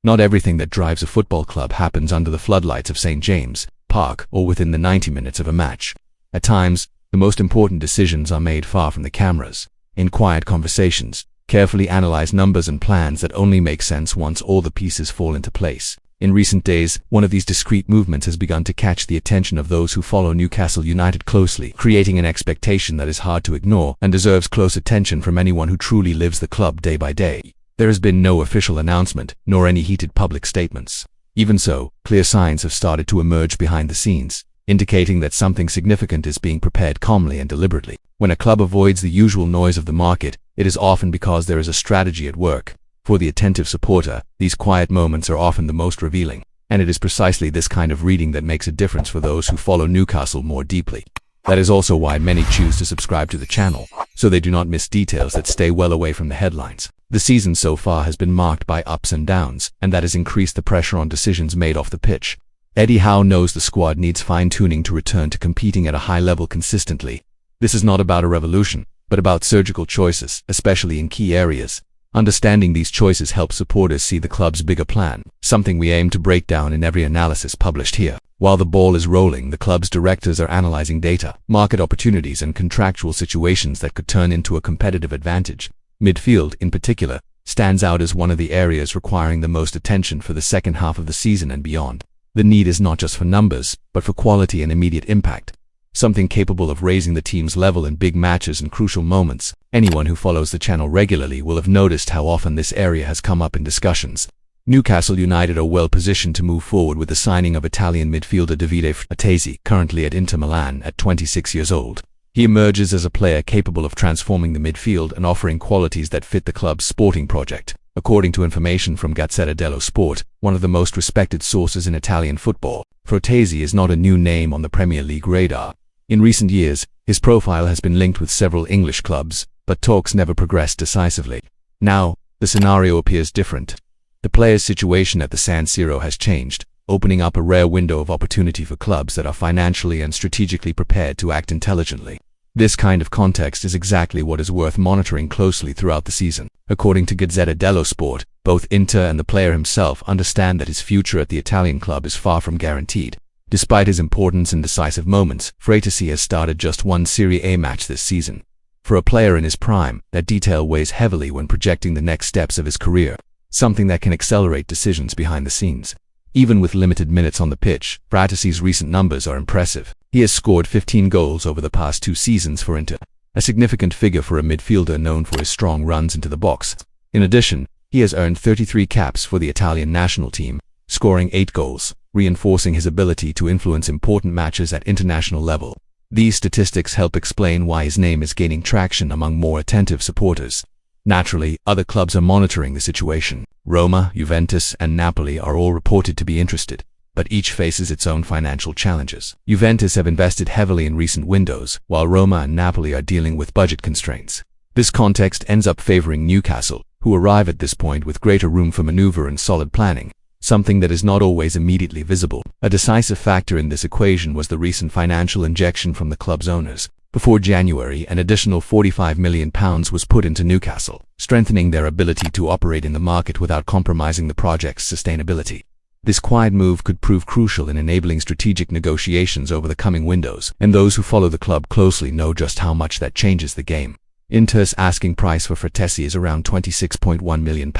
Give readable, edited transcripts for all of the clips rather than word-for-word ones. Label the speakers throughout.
Speaker 1: Not everything that drives a football club happens under the floodlights of St. James Park or within the 90 minutes of a match. At times, the most important decisions are made far from the cameras, in quiet conversations, carefully analyzed numbers and plans that only make sense once all the pieces fall into place. In recent days, one of these discrete movements has begun to catch the attention of those who follow Newcastle United closely, creating an expectation that is hard to ignore and deserves close attention from anyone who truly lives the club day by day. There has been no official announcement, nor any heated public statements. Even so, clear signs have started to emerge behind the scenes, indicating that something significant is being prepared calmly and deliberately. When a club avoids the usual noise of the market, it is often because there is a strategy at work. For the attentive supporter, these quiet moments are often the most revealing, and it is precisely this kind of reading that makes a difference for those who follow Newcastle more deeply. That is also why many choose to subscribe to the channel, so they do not miss details that stay well away from the headlines. The season so far has been marked by ups and downs, and that has increased the pressure on decisions made off the pitch. Eddie Howe knows the squad needs fine-tuning to return to competing at a high level consistently. This is not about a revolution, but about surgical choices, especially in key areas. Understanding these choices helps supporters see the club's bigger plan, something we aim to break down in every analysis published here. While the ball is rolling, the club's directors are analyzing data, market opportunities, and contractual situations that could turn into a competitive advantage. Midfield, in particular, stands out as one of the areas requiring the most attention for the second half of the season and beyond. The need is not just for numbers, but for quality and immediate impact. Something capable of raising the team's level in big matches and crucial moments. Anyone who follows the channel regularly will have noticed how often this area has come up in discussions. Newcastle United are well positioned to move forward with the signing of Italian midfielder Davide Fratesi, currently at Inter Milan at 26 years old. He emerges as a player capable of transforming the midfield and offering qualities that fit the club's sporting project. According to information from Gazzetta dello Sport, one of the most respected sources in Italian football, Fratesi is not a new name on the Premier League radar. In recent years, his profile has been linked with several English clubs, but talks never progressed decisively. Now, the scenario appears different. The player's situation at the San Siro has changed, opening up a rare window of opportunity for clubs that are financially and strategically prepared to act intelligently. This kind of context is exactly what is worth monitoring closely throughout the season. According to Gazzetta dello Sport, both Inter and the player himself understand that his future at the Italian club is far from guaranteed. Despite his importance in decisive moments, Fratesi has started just one Serie A match this season. For a player in his prime, that detail weighs heavily when projecting the next steps of his career, something that can accelerate decisions behind the scenes. Even with limited minutes on the pitch, Fratesi's recent numbers are impressive. He has scored 15 goals over the past 2 seasons for Inter, a significant figure for a midfielder known for his strong runs into the box. In addition, he has earned 33 caps for the Italian national team, scoring 8 goals, reinforcing his ability to influence important matches at international level. These statistics help explain why his name is gaining traction among more attentive supporters. Naturally, other clubs are monitoring the situation. Roma, Juventus, and Napoli are all reported to be interested, but each faces its own financial challenges. Juventus have invested heavily in recent windows, while Roma and Napoli are dealing with budget constraints. This context ends up favoring Newcastle, who arrive at this point with greater room for maneuver and solid planning, something that is not always immediately visible. A decisive factor in this equation was the recent financial injection from the club's owners. Before January, an additional £45 million was put into Newcastle, strengthening their ability to operate in the market without compromising the project's sustainability. This quiet move could prove crucial in enabling strategic negotiations over the coming windows, and those who follow the club closely know just how much that changes the game. Inter's asking price for Fratesi is around £26.1 million,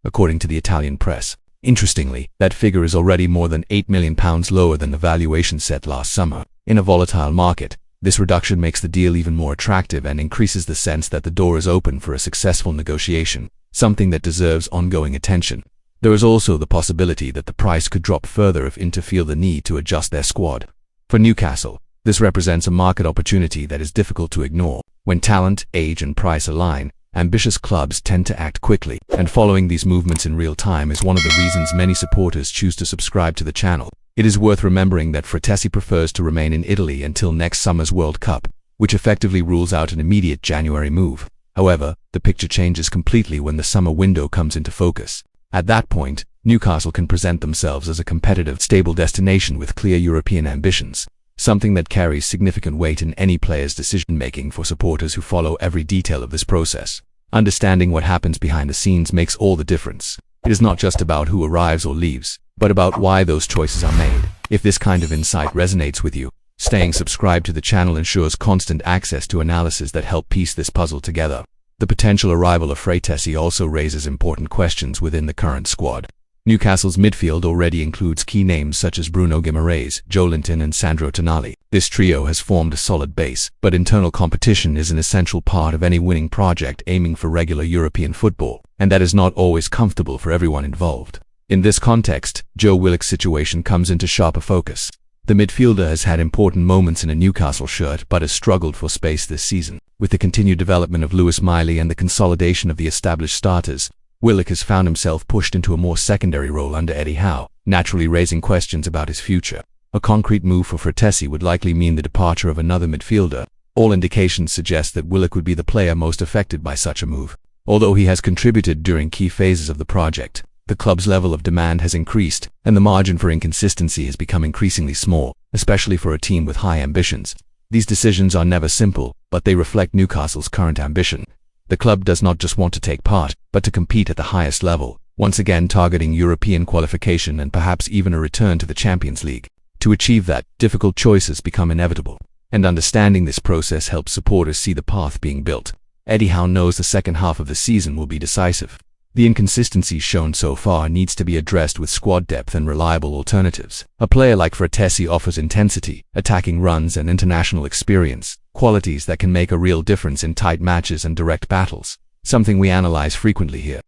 Speaker 1: according to the Italian press. Interestingly, that figure is already more than £8 million lower than the valuation set last summer. In a volatile market, this reduction makes the deal even more attractive and increases the sense that the door is open for a successful negotiation, something that deserves ongoing attention. There is also the possibility that the price could drop further if Inter feel the need to adjust their squad. For Newcastle, this represents a market opportunity that is difficult to ignore. When talent, age, and price align, ambitious clubs tend to act quickly, and following these movements in real time is one of the reasons many supporters choose to subscribe to the channel. It is worth remembering that Fratesi prefers to remain in Italy until next summer's World Cup, which effectively rules out an immediate January move. However, the picture changes completely when the summer window comes into focus. At that point, Newcastle can present themselves as a competitive, stable destination with clear European ambitions, something that carries significant weight in any player's decision-making for supporters who follow every detail of this process. Understanding what happens behind the scenes makes all the difference. It is not just about who arrives or leaves, but about why those choices are made. If this kind of insight resonates with you, staying subscribed to the channel ensures constant access to analysis that help piece this puzzle together. The potential arrival of Fratesi also raises important questions within the current squad. Newcastle's midfield already includes key names such as Bruno Guimaraes, Joelinton and Sandro Tonali. This trio has formed a solid base, but internal competition is an essential part of any winning project aiming for regular European football, and that is not always comfortable for everyone involved. In this context, Joe Willock's situation comes into sharper focus. The midfielder has had important moments in a Newcastle shirt but has struggled for space this season. With the continued development of Lewis Miley and the consolidation of the established starters, Willock has found himself pushed into a more secondary role under Eddie Howe, naturally raising questions about his future. A concrete move for Fratesi would likely mean the departure of another midfielder. All indications suggest that Willock would be the player most affected by such a move. Although he has contributed during key phases of the project, the club's level of demand has increased, and the margin for inconsistency has become increasingly small, especially for a team with high ambitions. These decisions are never simple, but they reflect Newcastle's current ambition. The club does not just want to take part, but to compete at the highest level, once again targeting European qualification and perhaps even a return to the Champions League. To achieve that, difficult choices become inevitable, and understanding this process helps supporters see the path being built. Eddie Howe knows the second half of the season will be decisive. The inconsistencies shown so far needs to be addressed with squad depth and reliable alternatives. A player like Fratesi offers intensity, attacking runs and international experience, qualities that can make a real difference in tight matches and direct battles, something we analyze frequently here.